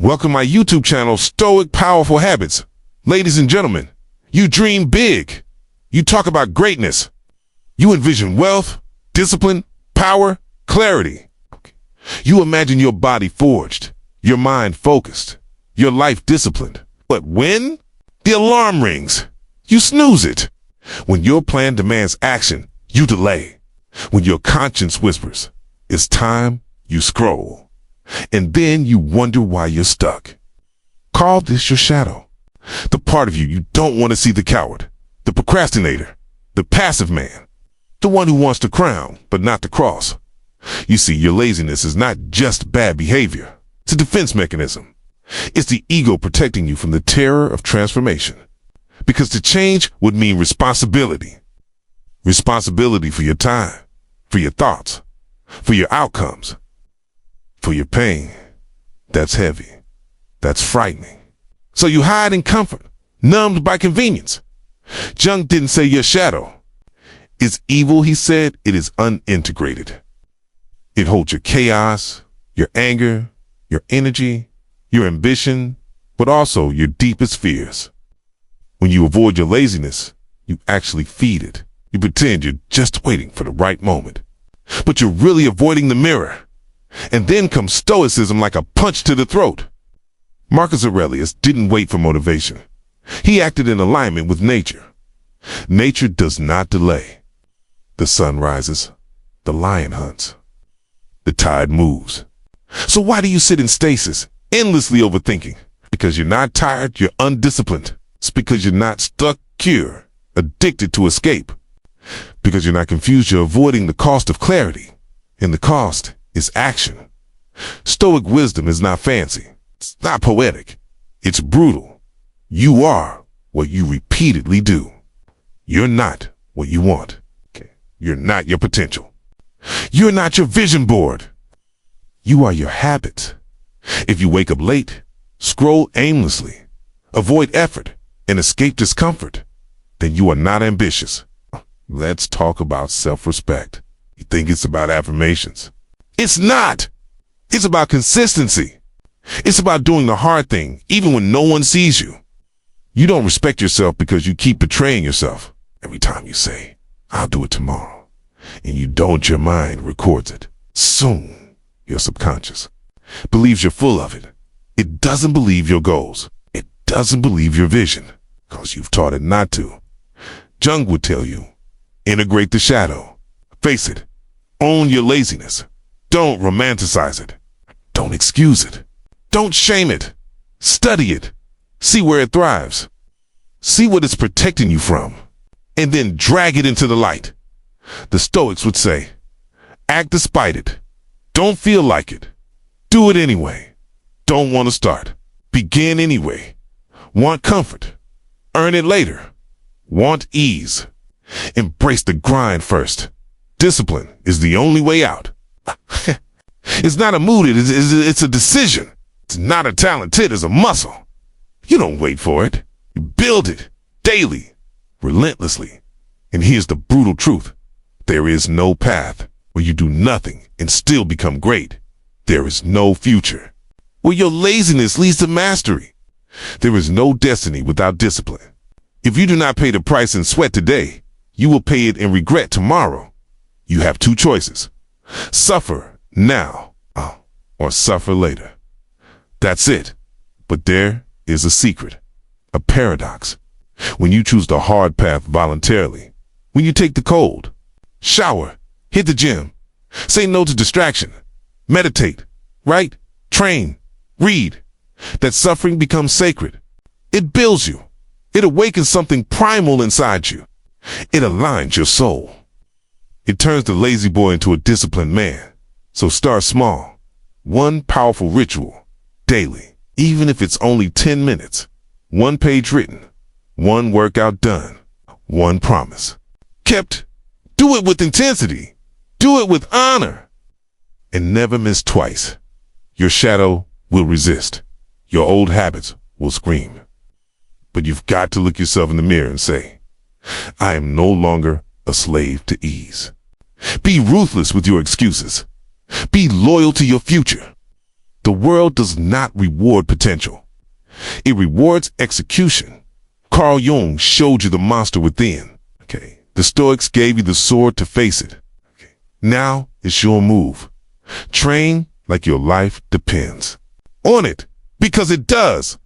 Welcome to my YouTube channel, Stoic Powerful Habits. Ladies and gentlemen, you dream big. You talk about greatness. You envision wealth, discipline, power, clarity. You imagine your body forged, your mind focused, your life disciplined. But when the alarm rings, you snooze it. When your plan demands action, you delay. When your conscience whispers, it's time, you scroll. And then you wonder why you're stuck. Call this your shadow. The part of you don't want to see, the coward, the procrastinator, the passive man, the one who wants the crown but not the cross. You see, your laziness is not just bad behavior. It's a defense mechanism. It's the ego protecting you from the terror of transformation. Because to change would mean responsibility. Responsibility for your time, for your thoughts, for your outcomes, for your pain. That's heavy. That's frightening. So you hide in comfort, numbed by convenience. Jung didn't say your shadow is evil. He said it is unintegrated. It holds your chaos, your anger, your energy, your ambition, but also your deepest fears. When you avoid your laziness, you actually feed it. You pretend you're just waiting for the right moment, but you're really avoiding the mirror. And then comes Stoicism like a punch to the throat. Marcus Aurelius didn't wait for motivation. He acted in alignment with nature. Nature does not delay. The sun rises, the lion hunts, the tide moves. So why do you sit in stasis, endlessly overthinking? Because you're not tired, you're undisciplined. It's because you're not stuck, cured, addicted to escape. Because you're not confused, you're avoiding the cost of clarity. And the cost is action. Stoic wisdom is not fancy. It's not poetic. It's brutal. You are what you repeatedly do. You're not what you want. You're not your potential. You're not your vision board. You are your habits. If you wake up late, scroll aimlessly, avoid effort, and escape discomfort, then you are not ambitious. Let's talk about self-respect. You think it's about affirmations. It's not. It's about consistency. It's about doing the hard thing, even when no one sees you. You don't respect yourself because you keep betraying yourself. Every time you say, I'll do it tomorrow, and you don't, your mind records it. Soon, your subconscious believes you're full of it. It doesn't believe your goals. It doesn't believe your vision, because you've taught it not to. Jung would tell you, integrate the shadow. Face it. Own your laziness. Don't romanticize it. Don't excuse it. Don't shame it. Study it. See where it thrives. See what it's protecting you from. And then drag it into the light. The Stoics would say, act despite it. Don't feel like it. Do it anyway. Don't want to start. Begin anyway. Want comfort. Earn it later. Want ease. Embrace the grind first. Discipline is the only way out. It's not a mood, it's a decision. It's not a talent, it is a muscle. You don't wait for it. You build it daily, relentlessly. And here's the brutal truth. There is no path where you do nothing and still become great. There is no future where your laziness leads to mastery. There is no destiny without discipline. If you do not pay the price in sweat today, you will pay it in regret tomorrow. You have two choices. Suffer now, or suffer later. That's it. But there is a secret, a paradox. When you choose the hard path voluntarily, when you take the cold, shower, hit the gym, say no to distraction, meditate, write, train, read, that suffering becomes sacred. It builds you. It awakens something primal inside you. It aligns your soul. It turns the lazy boy into a disciplined man. So start small. One powerful ritual, daily, even if it's only 10 minutes. One page written. One workout done. One promise kept. Do it with intensity. Do it with honor. And never miss twice. Your shadow will resist. Your old habits will scream. But you've got to look yourself in the mirror and say, I am no longer a slave to ease. Be ruthless with your excuses. Be loyal to your future. The world does not reward potential. It rewards execution. Carl Jung showed you the monster within. Okay. The Stoics gave you the sword to face it. Okay. Now it's your move. Train like your life depends on it, because it does.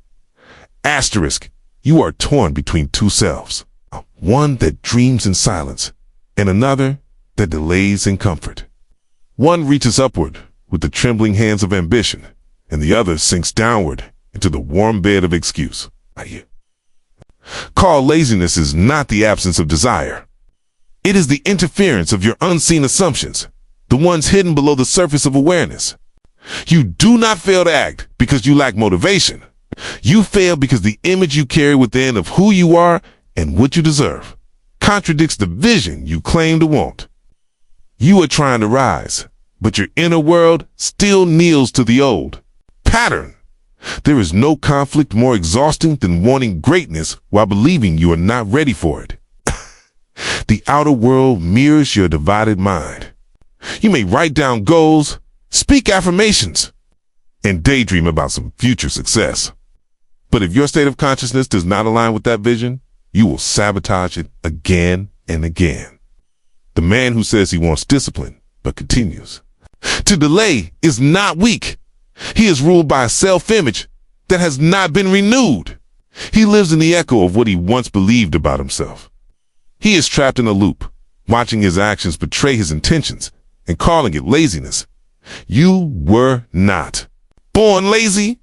Asterisk, you are torn between two selves. One that dreams in silence, and another that delays in comfort. One reaches upward with the trembling hands of ambition, and the other sinks downward into the warm bed of excuse. Call laziness is not the absence of desire. It is the interference of your unseen assumptions, the ones hidden below the surface of awareness. You do not fail to act because you lack motivation. You fail because the image you carry within of who you are and what you deserve contradicts the vision you claim to want. You are trying to rise, but your inner world still kneels to the old pattern. There is no conflict more exhausting than wanting greatness while believing you are not ready for it. The outer world mirrors your divided mind. You may write down goals, speak affirmations, and daydream about some future success. But if your state of consciousness does not align with that vision, you will sabotage it again and again. The man who says he wants discipline, but continues to delay is not weak. He is ruled by a self-image that has not been renewed. He lives in the echo of what he once believed about himself. He is trapped in a loop, watching his actions betray his intentions and calling it laziness. You were not born lazy.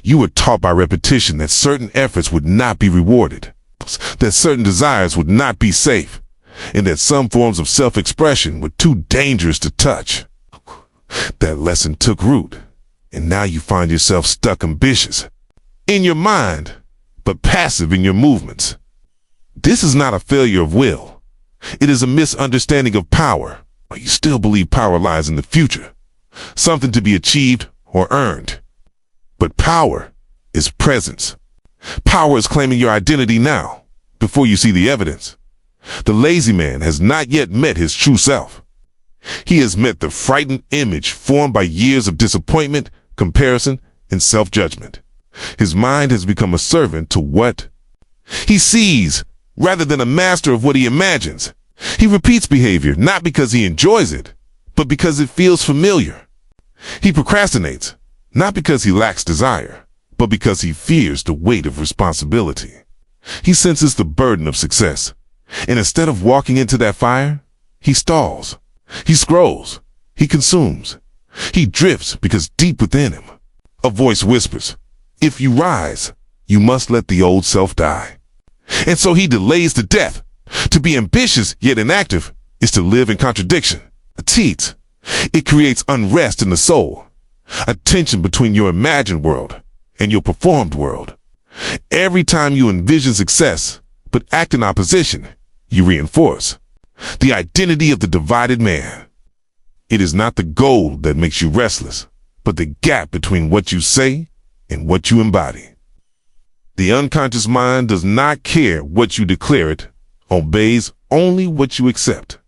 You were taught by repetition that certain efforts would not be rewarded, that certain desires would not be safe, and that some forms of self-expression were too dangerous to touch. That lesson took root, and now you find yourself stuck ambitious in your mind, but passive in your movements. This is not a failure of will. It is a misunderstanding of power. You still believe power lies in the future, something to be achieved or earned. But power is presence. Power is claiming your identity now, before you see the evidence. The lazy man has not yet met his true self. He has met the frightened image formed by years of disappointment, comparison, and self-judgment. His mind has become a servant to what he sees, rather than a master of what he imagines. He repeats behavior not because he enjoys it, but because it feels familiar. He procrastinates, not because he lacks desire, but because he fears the weight of responsibility. He senses the burden of success, and instead of walking into that fire, he stalls. He scrolls. He consumes. He drifts because deep within him, a voice whispers, if you rise, you must let the old self die. And so he delays to death. To be ambitious yet inactive is to live in contradiction, a teat. It creates unrest in the soul, a tension between your imagined world and your performed world. Every time you envision success, but act in opposition, you reinforce the identity of the divided man. It is not the goal that makes you restless, but the gap between what you say and what you embody. The unconscious mind does not care what you declare it, obeys only what you accept.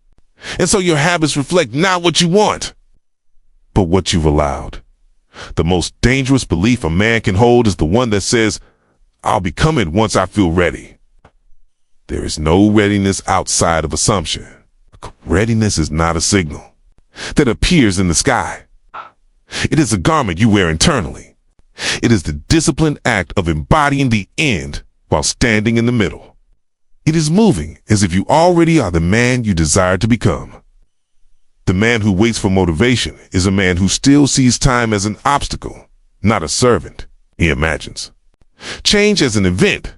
And so your habits reflect not what you want, but what you've allowed. The most dangerous belief a man can hold is the one that says, I'll become it once I feel ready. There is no readiness outside of assumption. Readiness is not a signal that appears in the sky. It is a garment you wear internally. It is the disciplined act of embodying the end while standing in the middle. It is moving as if you already are the man you desire to become. The man who waits for motivation is a man who still sees time as an obstacle, not a servant, he imagines. Change as an event,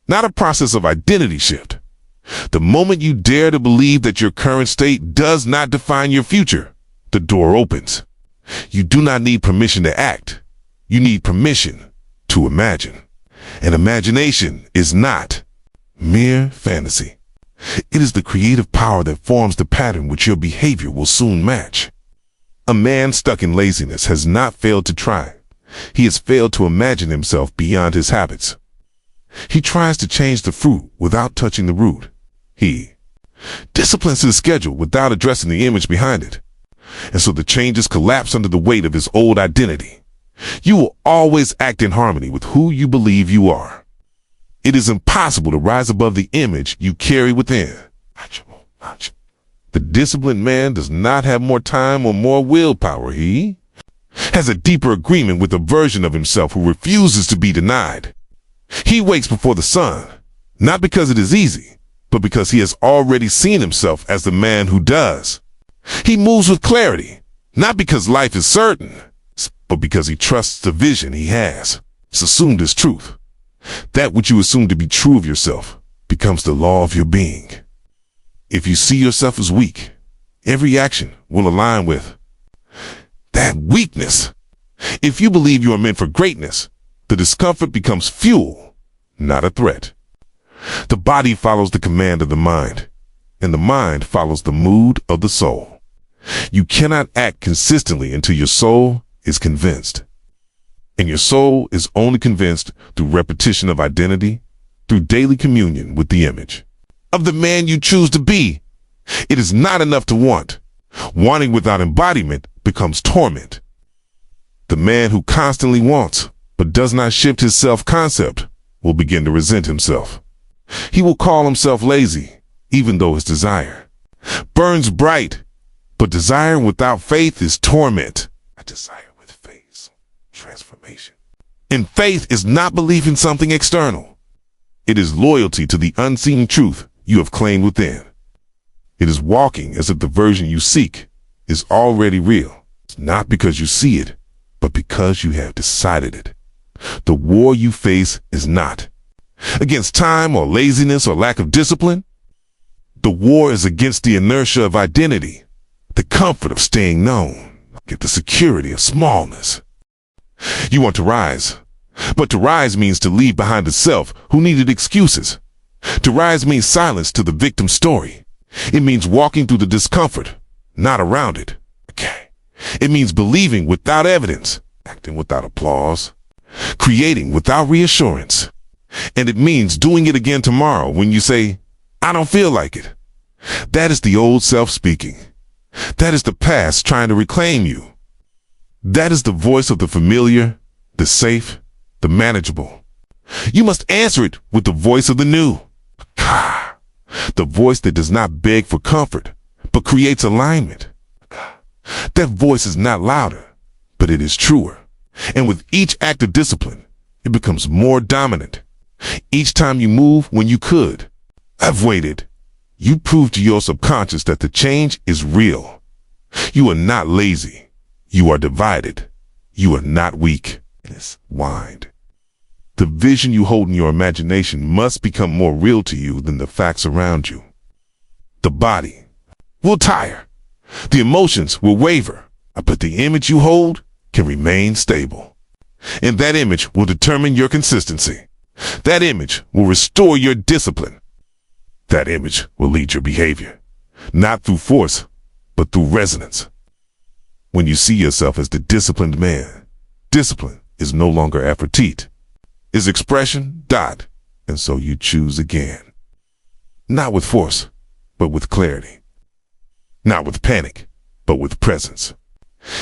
not a process of identity shift. The moment you dare to believe that your current state does not define your future, the door opens. You do not need permission to act. You need permission to imagine. And imagination is not mere fantasy. It is the creative power that forms the pattern which your behavior will soon match. A man stuck in laziness has not failed to try. He has failed to imagine himself beyond his habits. He tries to change the fruit without touching the root. He disciplines his schedule without addressing the image behind it. And so the changes collapse under the weight of his old identity. You will always act in harmony with who you believe you are. It is impossible to rise above the image you carry within. The disciplined man does not have more time or more willpower. He has a deeper agreement with a version of himself who refuses to be denied. He wakes before the sun, not because it is easy, but because he has already seen himself as the man who does. He moves with clarity, not because life is certain, but because he trusts the vision he has. It's assumed as truth. That which you assume to be true of yourself becomes the law of your being. If you see yourself as weak, every action will align with that weakness. If you believe you are meant for greatness, the discomfort becomes fuel, not a threat. The body follows the command of the mind, and the mind follows the mood of the soul. You cannot act consistently until your soul is convinced. And your soul is only convinced through repetition of identity, through daily communion with the image of the man you choose to be. It is not enough to want. Wanting without embodiment becomes torment. The man who constantly wants, but does not shift his self-concept, will begin to resent himself. He will call himself lazy, even though his desire burns bright. But desire without faith is torment. I desire with faith, transformation. And faith is not belief in something external. It is loyalty to the unseen truth you have claimed within. It is walking as if the version you seek is already real. It's not because you see it, but because you have decided it. The war you face is not against time or laziness or lack of discipline. The war is against the inertia of identity, the comfort of staying known, the security of smallness. You want to rise, but to rise means to leave behind a self who needed excuses. To rise means silence to the victim story. It means walking through the discomfort, not around it. It means believing without evidence, acting without applause, creating without reassurance. And it means doing it again tomorrow when you say, I don't feel like it. That is the old self speaking. That is the past trying to reclaim you. That is the voice of the familiar, the safe, the manageable. You must answer it with the voice of the new. The voice that does not beg for comfort, but creates alignment. That voice is not louder, but it is truer. And with each act of discipline, it becomes more dominant. Each time you move when you could. I've waited. You prove to your subconscious that the change is real. You are not lazy. You are divided. You are not weak. It's wind. The vision you hold in your imagination must become more real to you than the facts around you. The body will tire. The emotions will waver, but the image you hold can remain stable. And that image will determine your consistency. That image will restore your discipline. That image will lead your behavior, not through force, but through resonance. When you see yourself as the disciplined man, discipline is no longer apatite, is expression, and so you choose again. Not with force, but with clarity. Not with panic, but with presence.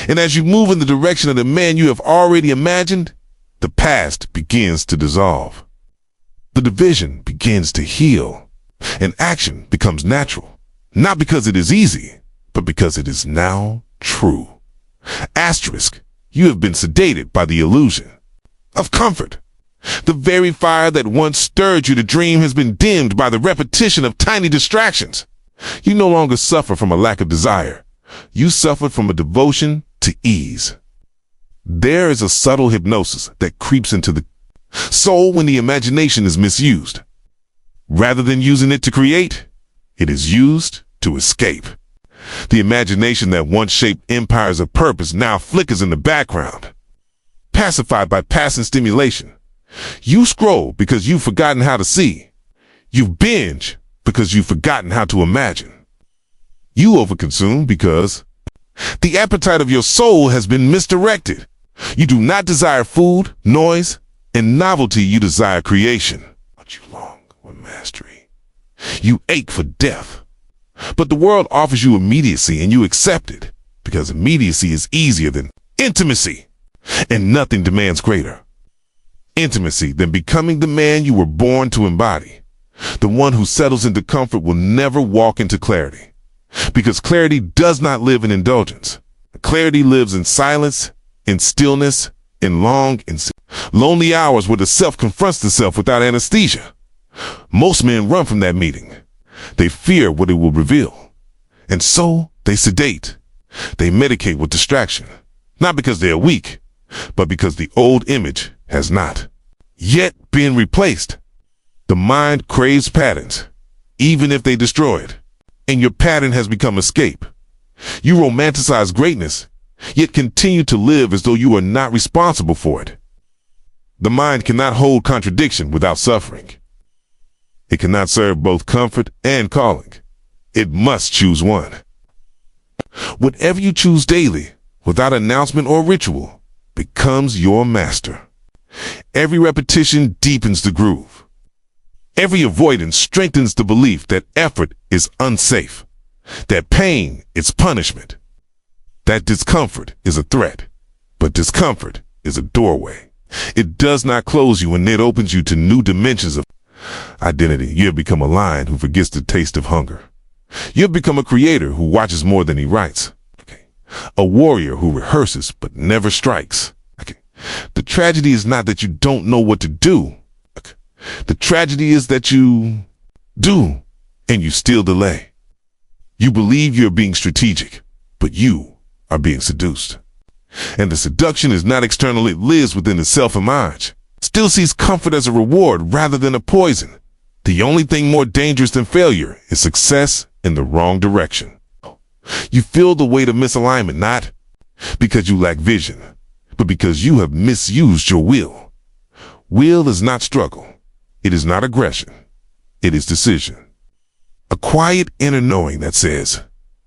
And as you move in the direction of the man you have already imagined, the past begins to dissolve. The division begins to heal, and action becomes natural, not because it is easy, but because it is now true. Asterisk, you have been sedated by the illusion of comfort. The very fire that once stirred you to dream has been dimmed by the repetition of tiny distractions. You no longer suffer from a lack of desire. You suffer from a devotion to ease. There is a subtle hypnosis that creeps into the soul when the imagination is misused. Rather than using it to create, it is used to escape. The imagination that once shaped empires of purpose now flickers in the background. Pacified by passing stimulation. You scroll because you've forgotten how to see. You binge because you've forgotten how to imagine. You overconsume because the appetite of your soul has been misdirected. You do not desire food, noise, and novelty. You desire creation. But you long for mastery. You ache for depth. But the world offers you immediacy and you accept it because immediacy is easier than intimacy. And nothing demands greater intimacy than becoming the man you were born to embody. The one who settles into comfort will never walk into clarity, because clarity does not live in indulgence. Clarity lives in silence, in stillness, in long and lonely hours where the self confronts the self without anesthesia. Most men run from that meeting. They fear what it will reveal. And so they sedate. They medicate with distraction, not because they are weak, but because the old image has not yet been replaced. The mind craves patterns, even if they destroy it, and your pattern has become escape. You romanticize greatness, yet continue to live as though you are not responsible for it. The mind cannot hold contradiction without suffering. It cannot serve both comfort and calling. It must choose one. Whatever you choose daily, without announcement or ritual, becomes your master. Every repetition deepens the groove. Every avoidance strengthens the belief that effort is unsafe, that pain is punishment, that discomfort is a threat, but discomfort is a doorway. It does not close you, and it opens you to new dimensions of identity. You have become a lion who forgets the taste of hunger. You have become a creator who watches more than he writes. A warrior who rehearses but never strikes. The tragedy is not that you don't know what to do. The tragedy is that you do, and you still delay. You believe you're being strategic, but you are being seduced. And the seduction is not external, it lives within the self-image. Still sees comfort as a reward rather than a poison. The only thing more dangerous than failure is success in the wrong direction. You feel the weight of misalignment, not because you lack vision, but because you have misused your will. Will is not struggle. It is not aggression. It is decision. A quiet inner knowing that says,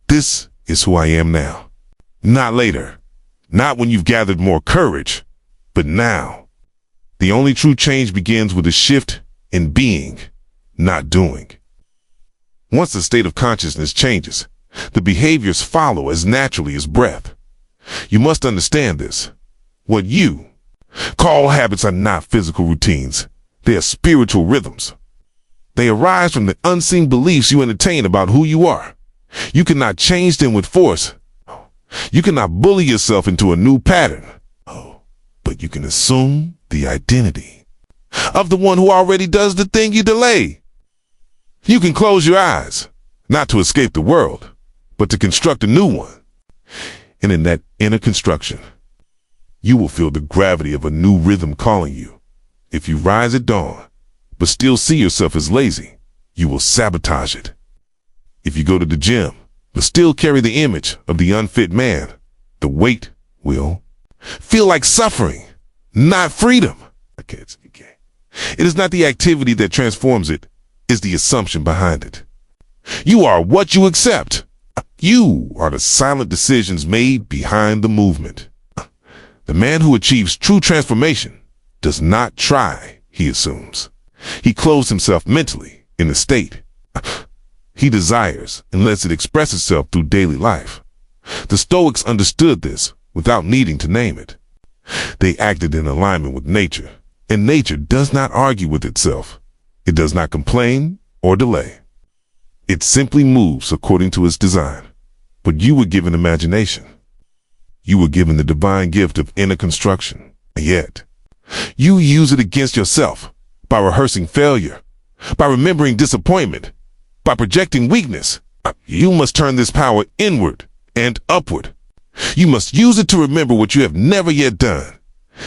this is who I am now. Not later. Not when you've gathered more courage, but now. The only true change begins with a shift in being, not doing. Once the state of consciousness changes, the behaviors follow as naturally as breath. You must understand this. What you call habits are not physical routines. They are spiritual rhythms. They arise from the unseen beliefs you entertain about who you are. You cannot change them with force. You cannot bully yourself into a new pattern. But you can assume the identity of the one who already does the thing you delay. You can close your eyes, not to escape the world, but to construct a new one. And in that inner construction, you will feel the gravity of a new rhythm calling you. If you rise at dawn, but still see yourself as lazy, you will sabotage it. If you go to the gym, but still carry the image of the unfit man, the weight will feel like suffering, not freedom. It is not the activity that transforms it, it's the assumption behind it. You are what you accept. You are the silent decisions made behind the movement. The man who achieves true transformation does not try, he assumes. He clothes himself mentally in the state. He desires and lets it express itself through daily life. The Stoics understood this without needing to name it. They acted in alignment with nature, and nature does not argue with itself. It does not complain or delay. It simply moves according to its design. But you were given imagination. You were given the divine gift of inner construction. And yet, you use it against yourself by rehearsing failure, by remembering disappointment, by projecting weakness. You must turn this power inward and upward. You must use it to remember what you have never yet done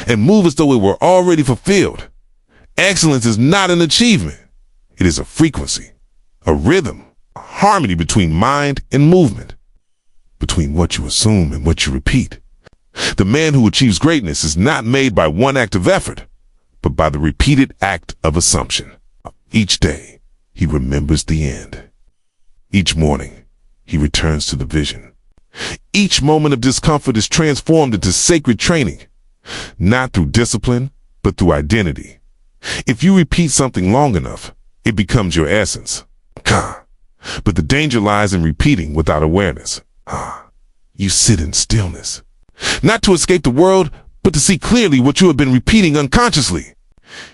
and move as though it were already fulfilled. Excellence is not an achievement. It is a frequency, a rhythm, a harmony between mind and movement, between what you assume and what you repeat. The man who achieves greatness is not made by one act of effort, but by the repeated act of assumption. Each day, he remembers the end. Each morning, he returns to the vision. Each moment of discomfort is transformed into sacred training, not through discipline, but through identity. If you repeat something long enough, it becomes your essence. But the danger lies in repeating without awareness. You sit in stillness, not to escape the world, but to see clearly what you have been repeating unconsciously.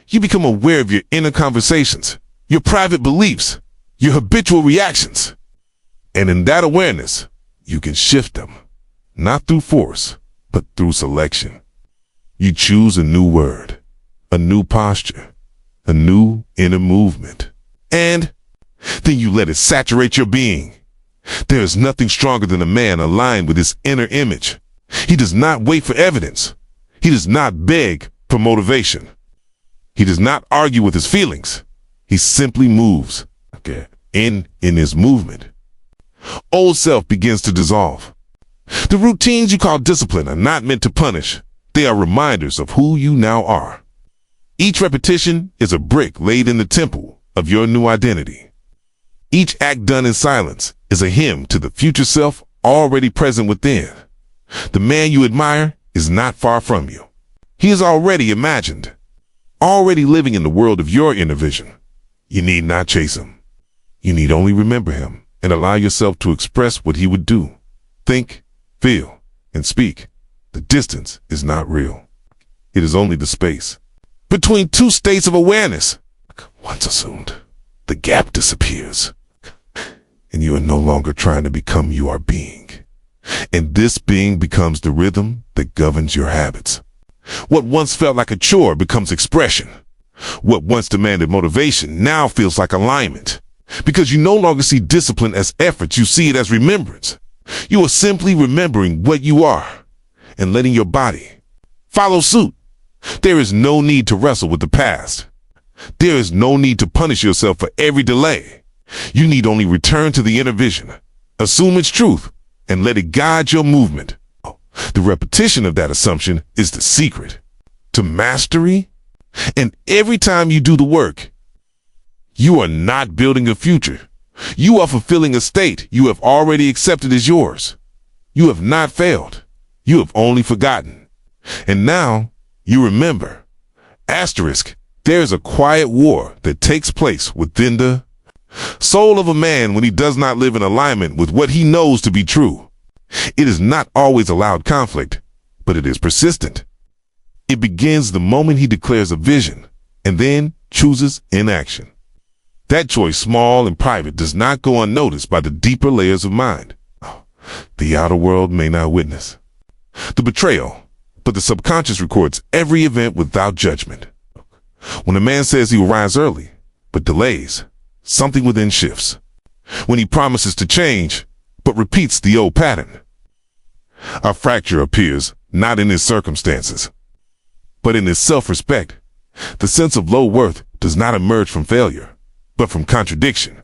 You become aware of your inner conversations, your private beliefs, your habitual reactions. And in that awareness, you can shift them, not through force, but through selection. You choose a new word, a new posture, a new inner movement, and then you let it saturate your being. There is nothing stronger than a man aligned with his inner image. He does not wait for evidence. He does not beg for motivation. He does not argue with his feelings. He simply moves. In his movement, old self begins to dissolve. The routines you call discipline are not meant to punish. They are reminders of who you now are. Each repetition is a brick laid in the temple of your new identity. Each act done in silence is a hymn to the future self already present within. The man you admire is not far from you. He is already imagined, already living in the world of your inner vision. You need not chase him. You need only remember him and allow yourself to express what he would do, think, feel, and speak. The distance is not real. It is only the space between two states of awareness. Once assumed, the gap disappears, and you are no longer trying to become, you are being. And this being becomes the rhythm that governs your habits. What once felt like a chore becomes expression. What once demanded motivation now feels like alignment. Because you no longer see discipline as effort, you see it as remembrance. You are simply remembering what you are and letting your body follow suit. There is no need to wrestle with the past. There is no need to punish yourself for every delay. You need only return to the inner vision, assume its truth, and let it guide your movement. The repetition of that assumption is the secret to mastery. And every time you do the work, you are not building a future. You are fulfilling a state you have already accepted as yours. You have not failed. You have only forgotten. And now you remember. Asterisk, there is a quiet war that takes place within the soul of a man when he does not live in alignment with what he knows to be true. It is not always a loud conflict, but it is persistent. It begins the moment he declares a vision and then chooses inaction. That choice, small and private, does not go unnoticed by the deeper layers of mind. The outer world may not witness the betrayal, but the subconscious records every event without judgment. When a man says he will rise early, but delays, something within shifts. When he promises to change, but repeats the old pattern, a fracture appears not in his circumstances, but in his self-respect. The sense of low worth does not emerge from failure, but from contradiction.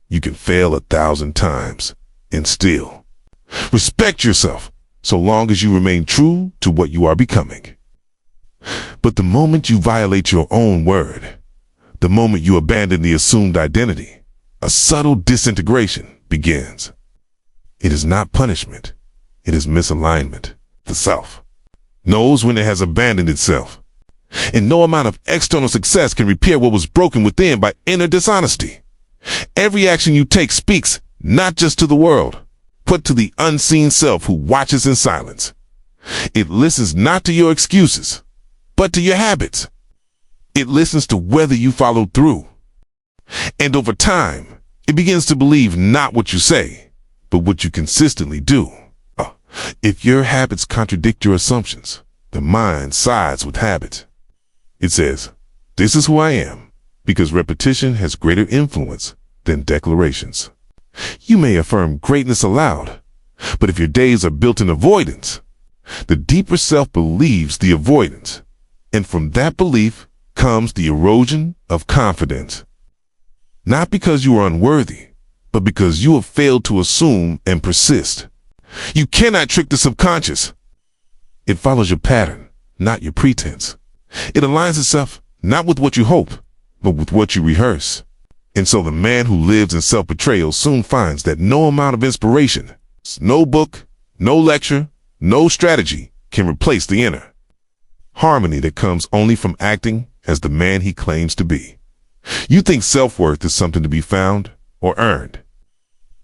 You can fail 1,000 times and still respect yourself so long as you remain true to what you are becoming. But the moment you violate your own word, the moment you abandon the assumed identity, a subtle disintegration begins. It is not punishment. It is misalignment. The self knows when it has abandoned itself. And no amount of external success can repair what was broken within by inner dishonesty. Every action you take speaks not just to the world, but to the unseen self who watches in silence. It listens not to your excuses, but to your habits. It listens to whether you follow through. And over time, it begins to believe not what you say, but what you consistently do. If your habits contradict your assumptions, the mind sides with habit. It says, this is who I am, because repetition has greater influence than declarations. You may affirm greatness aloud, but if your days are built in avoidance, the deeper self believes the avoidance, and from that belief comes the erosion of confidence. Not because you are unworthy, but because you have failed to assume and persist. You cannot trick the subconscious. It follows your pattern, not your pretense. It aligns itself not with what you hope, but with what you rehearse. And so the man who lives in self-betrayal soon finds that no amount of inspiration, no book, no lecture, no strategy can replace the inner harmony that comes only from acting as the man he claims to be. You think self-worth is something to be found or earned,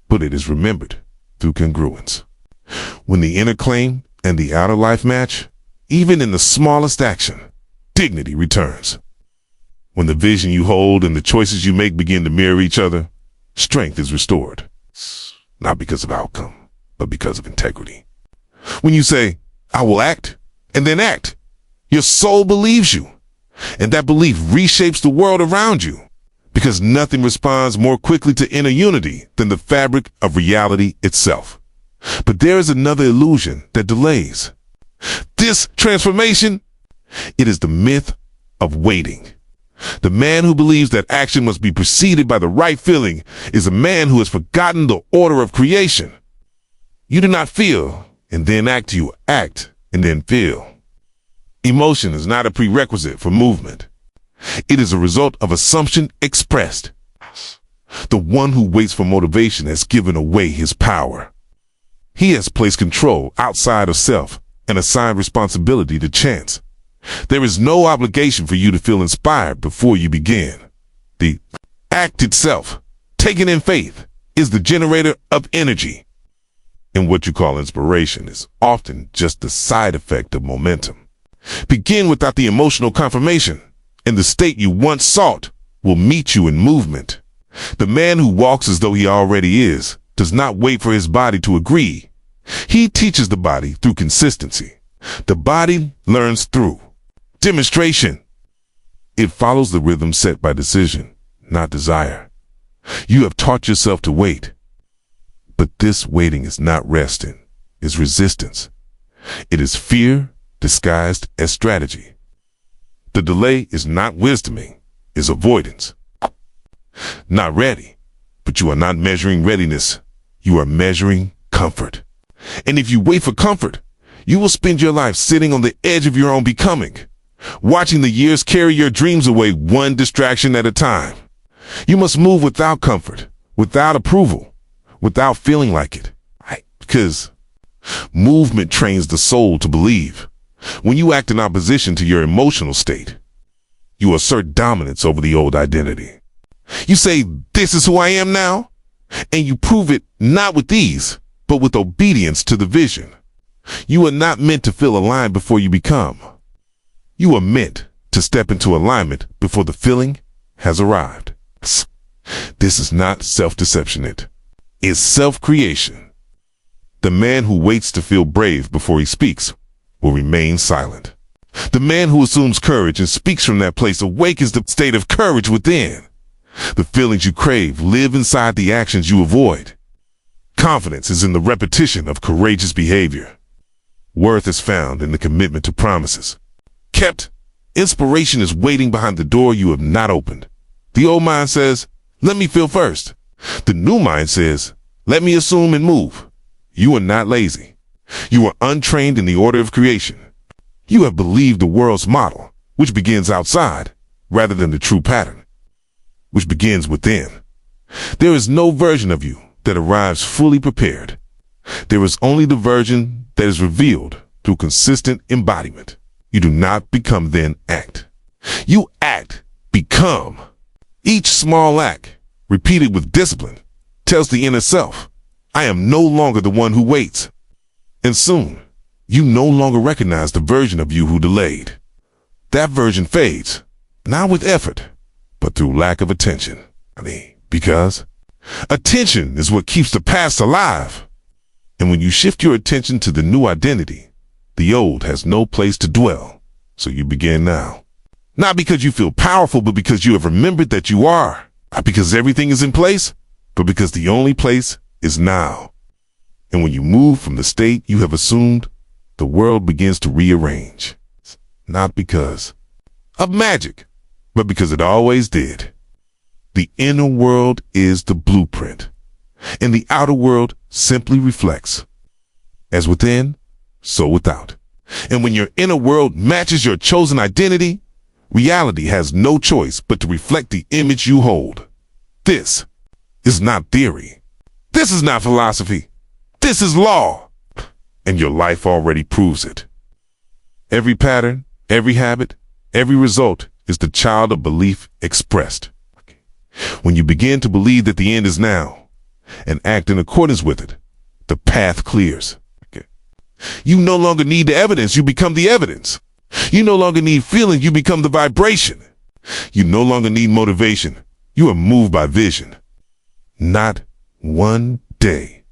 but it is remembered through congruence. When the inner claim and the outer life match, Even in the smallest action, dignity returns. When the vision you hold and the choices you make begin to mirror each other, strength is restored. Not because of outcome, but because of integrity. When you say, I will act, and then act, your soul believes you. And that belief reshapes the world around you, because nothing responds more quickly to inner unity than the fabric of reality itself. But there is another illusion that delays this transformation. It is the myth of waiting. The man who believes that action must be preceded by the right feeling is a man who has forgotten the order of creation. You do not feel and then act, you act and then feel. Emotion is not a prerequisite for movement. It is a result of assumption expressed. The one who waits for motivation has given away his power. He has placed control outside of self and assigned responsibility to chance. There is no obligation for you to feel inspired before you begin. The act itself, taken in faith, is the generator of energy. And what you call inspiration is often just the side effect of momentum. Begin without the emotional confirmation, and the state you once sought will meet you in movement. The man who walks as though he already is does not wait for his body to agree. He teaches the body through consistency. The body learns through demonstration. It follows the rhythm set by decision, not desire. You have taught yourself to wait. But this waiting is not resting, it's resistance. It is fear disguised as strategy. The delay is not wisdoming, it's avoidance. Not ready, but you are not measuring readiness. You are measuring comfort. And if you wait for comfort, you will spend your life sitting on the edge of your own becoming, watching the years carry your dreams away one distraction at a time. You must move without comfort, without approval, without feeling like it. Because movement trains the soul to believe. When you act in opposition to your emotional state, you assert dominance over the old identity. You say, this is who I am now, and you prove it not with ease, but with obedience to the vision. You are not meant to feel aligned before you become. You are meant to step into alignment before the feeling has arrived. This is not self-deception. It is self-creation. The man who waits to feel brave before he speaks will remain silent. The man who assumes courage and speaks from that place awakens the state of courage within. The feelings you crave live inside the actions you avoid. Confidence is in the repetition of courageous behavior. Worth is found in the commitment to promises kept. Inspiration is waiting behind the door you have not opened. The old mind says, let me feel first. The new mind says, let me assume and move. You are not lazy. You are untrained in the order of creation. You have believed the world's model, which begins outside, rather than the true pattern, which begins within. There is no version of you that arrives fully prepared. There is only the version that is revealed through consistent embodiment. You do not become, then act. You act, become. Each small act, repeated with discipline, tells the inner self, I am no longer the one who waits. And soon, you no longer recognize the version of you who delayed. That version fades, not with effort, but through lack of attention. Because attention is what keeps the past alive. And when you shift your attention to the new identity, the old has no place to dwell. So you begin now. Not because you feel powerful, but because you have remembered that you are. Not because everything is in place, but because the only place is now. And when you move from the state you have assumed, the world begins to rearrange. Not because of magic, but because it always did. The inner world is the blueprint, and the outer world simply reflects. As within, so without. And when your inner world matches your chosen identity, reality has no choice but to reflect the image you hold. This is not theory. This is not philosophy. This is law. And your life already proves it. Every pattern, every habit, every result is the child of belief expressed. When you begin to believe that the end is now and act in accordance with it, the path clears. You no longer need the evidence, you become the evidence. You no longer need feeling, you become the vibration. You no longer need motivation, you are moved by vision. Not one day.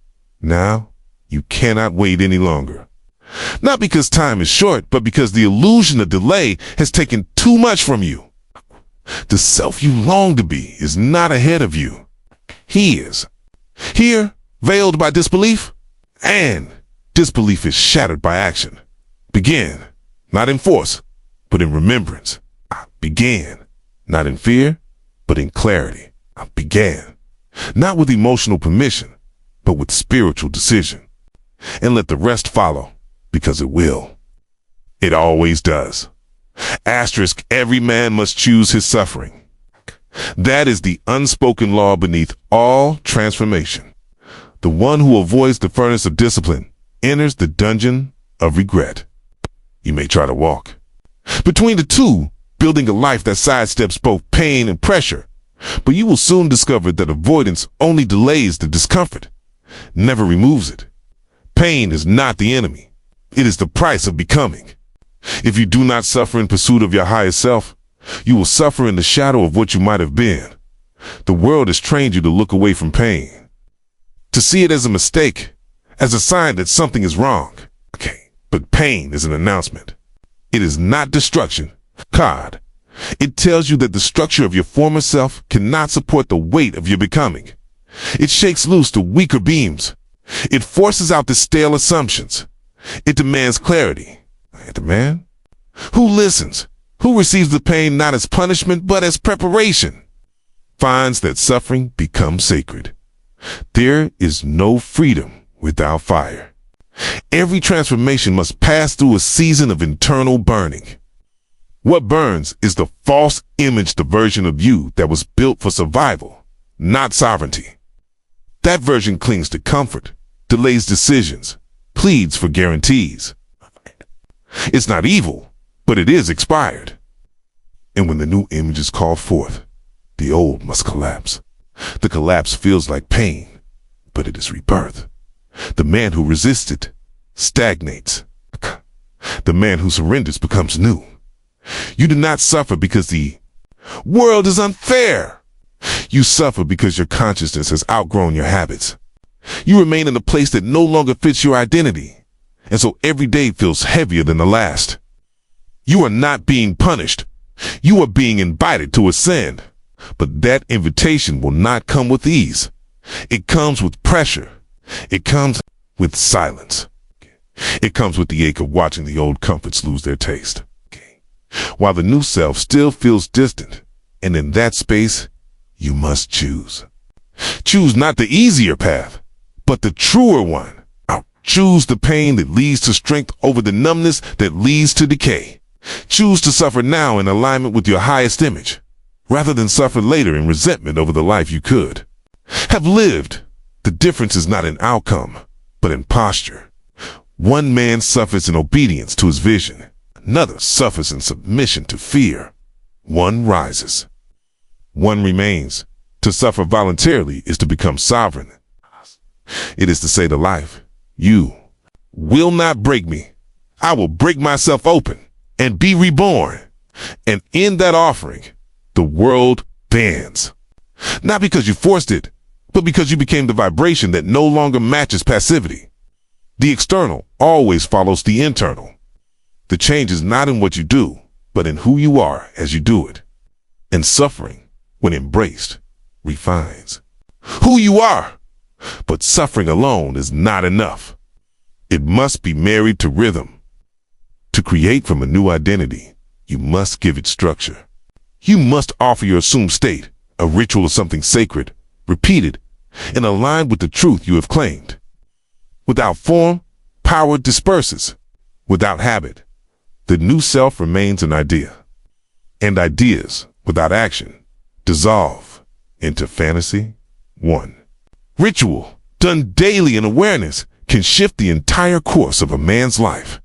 Now, you cannot wait any longer. Not because time is short, but because the illusion of delay has taken too much from you. The self you long to be is not ahead of you. He is. Here, veiled by disbelief, and disbelief is shattered by action. Begin, not in force, but in remembrance. I began, not in fear, but in clarity. I began, not with emotional permission, but with spiritual decision. And let the rest follow, because it will. It always does. Asterisk, every man must choose his suffering. That is the unspoken law beneath all transformation. The one who avoids the furnace of discipline enters the dungeon of regret. You may try to walk between the two, building a life that sidesteps both pain and pressure, but you will soon discover that avoidance only delays the discomfort, never removes it. Pain is not the enemy. It is the price of becoming. If you do not suffer in pursuit of your higher self, you will suffer in the shadow of what you might have been. The world has trained you to look away from pain, to see it as a mistake, as a sign that something is wrong. Okay, but pain is an announcement. It is not destruction. God, it tells you that the structure of your former self cannot support the weight of your becoming. It shakes loose the weaker beams. It forces out the stale assumptions. It demands clarity. It demands? Who listens? Who receives the pain not as punishment but as preparation? Finds that suffering becomes sacred. There is no freedom without fire. Every transformation must pass through a season of internal burning. What burns is the false image, the version of you that was built for survival, not sovereignty. That version clings to comfort, delays decisions, pleads for guarantees. It's not evil, but it is expired. And when the new image is called forth, the old must collapse. The collapse feels like pain, but it is rebirth. The man who resists it stagnates. The man who surrenders becomes new. You do not suffer because the world is unfair. You suffer because your consciousness has outgrown your habits. You remain in a place that no longer fits your identity, and so every day feels heavier than the last. You are not being punished. You are being invited to ascend. But that invitation will not come with ease. It comes with pressure. It comes with silence. It comes with the ache of watching the old comforts lose their taste. While the new self still feels distant, and in that space, you must choose. Choose not the easier path, but the truer one. Choose the pain that leads to strength over the numbness that leads to decay. Choose to suffer now in alignment with your highest image, rather than suffer later in resentment over the life you could have lived. The difference is not in outcome, but in posture. One man suffers in obedience to his vision. Another suffers in submission to fear. One rises. One remains. To suffer voluntarily is to become sovereign. It is to say to life, you will not break me. I will break myself open and be reborn. And in that offering, the world bends. Not because you forced it, but because you became the vibration that no longer matches passivity. The external always follows the internal. The change is not in what you do, but in who you are as you do it. And suffering, when embraced, refines who you are. But suffering alone is not enough. It must be married to rhythm. To create from a new identity, you must give it structure. You must offer your assumed state, a ritual of something sacred, repeated, and aligned with the truth you have claimed. Without form, power disperses. Without habit, the new self remains an idea. And ideas, without action, dissolve into fantasy. 1. Ritual, done daily in awareness, can shift the entire course of a man's life.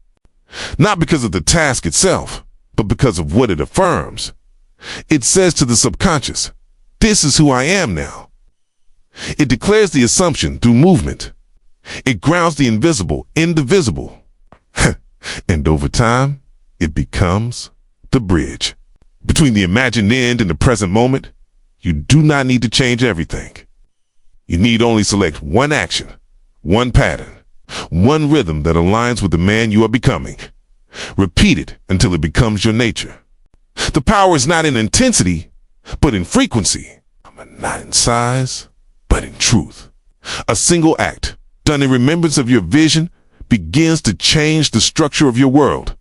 Not because of the task itself, but because of what it affirms. It says to the subconscious, this is who I am now. It declares the assumption through movement. It grounds the invisible in the visible. And over time, it becomes the bridge. Between the imagined end and the present moment, you do not need to change everything. You need only select one action, one pattern, one rhythm that aligns with the man you are becoming. Repeat it until it becomes your nature. The power is not in intensity, but in frequency. Not in size, but in truth. A single act, done in remembrance of your vision, begins to change the structure of your world.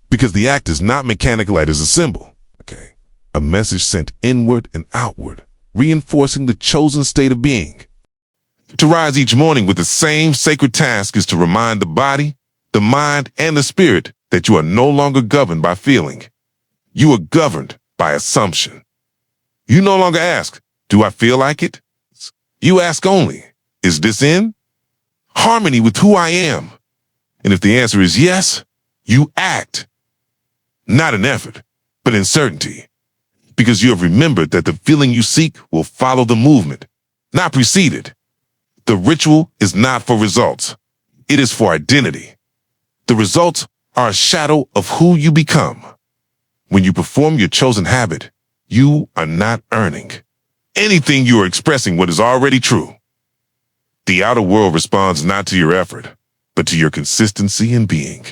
Because the act is not mechanical, it is a symbol. Okay. A message sent inward and outward, reinforcing the chosen state of being. To rise each morning with the same sacred task is to remind the body, the mind, and the spirit that you are no longer governed by feeling. You are governed by assumption. You no longer ask, do I feel like it? You ask only, is this in harmony with who I am? And if the answer is yes, you act. Not in effort, but in certainty. Because you have remembered that the feeling you seek will follow the movement, not precede it. The ritual is not for results. It is for identity. The results are a shadow of who you become. When you perform your chosen habit, you are not earning anything. You are expressing what is already true. The outer world responds not to your effort, but to your consistency in being.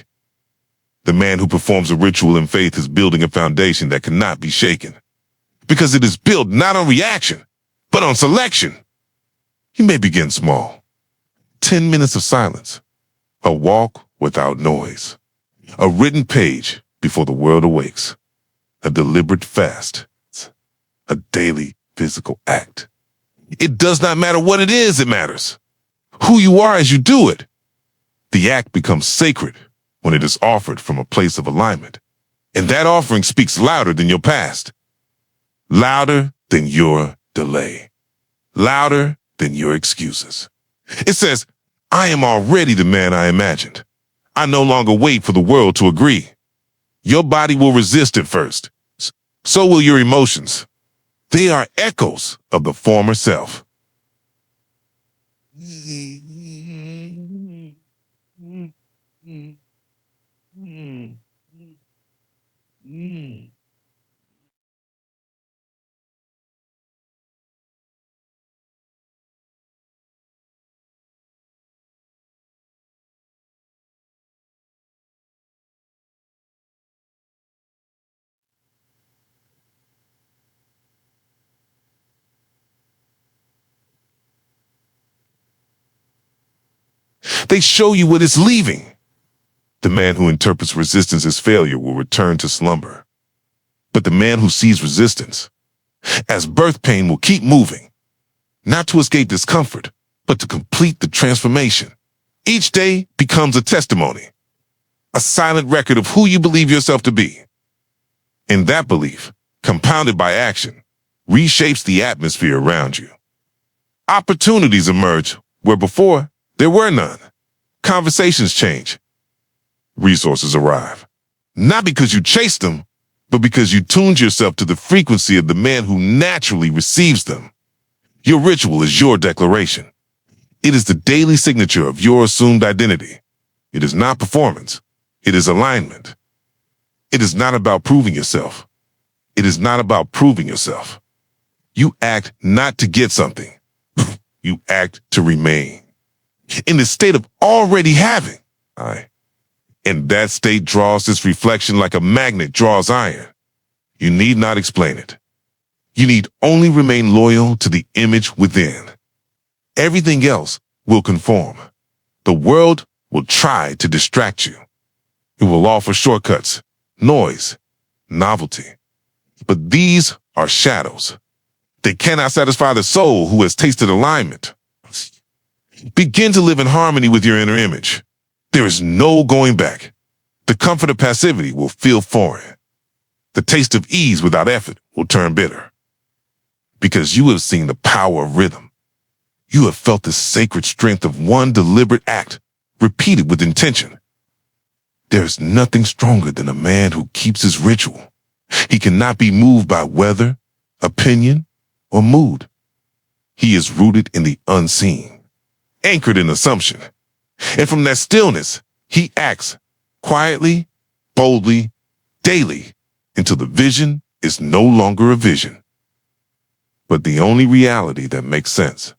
The man who performs a ritual in faith is building a foundation that cannot be shaken, because it is built not on reaction, but on selection. You may begin small. 10 minutes of silence, a walk without noise, a written page before the world awakes, a deliberate fast, a daily physical act. It does not matter what it is, it matters who you are as you do it. The act becomes sacred when it is offered from a place of alignment, and that offering speaks louder than your past, louder than your delay, louder than your excuses. It says, I am already the man I imagined. I no longer wait for the world to agree. Your body will resist at first. So will your emotions. They are echoes of the former self. They show you what is leaving. The man who interprets resistance as failure will return to slumber. But the man who sees resistance as birth pain will keep moving, not to escape discomfort, but to complete the transformation. Each day becomes a testimony, a silent record of who you believe yourself to be. And that belief, compounded by action, reshapes the atmosphere around you. Opportunities emerge where before there were none. Conversations change. Resources arrive. Not because you chased them, but because you tuned yourself to the frequency of the man who naturally receives them. Your ritual is your declaration. It is the daily signature of your assumed identity. It is not performance. It is alignment. It is not about proving yourself. It is not about proving yourself. You act not to get something. You act to remain in the state of already having. And that state draws this reflection like a magnet draws iron. You need not explain it. You need only remain loyal to the image within. Everything else will conform. The world will try to distract you. It will offer shortcuts, noise, novelty. But these are shadows. They cannot satisfy the soul who has tasted alignment. Begin to live in harmony with your inner image. There is no going back. The comfort of passivity will feel foreign. The taste of ease without effort will turn bitter. Because you have seen the power of rhythm. You have felt the sacred strength of one deliberate act, repeated with intention. There is nothing stronger than a man who keeps his ritual. He cannot be moved by weather, opinion, or mood. He is rooted in the unseen, anchored in assumption. And from that stillness, he acts quietly, boldly, daily, until the vision is no longer a vision, but the only reality that makes sense.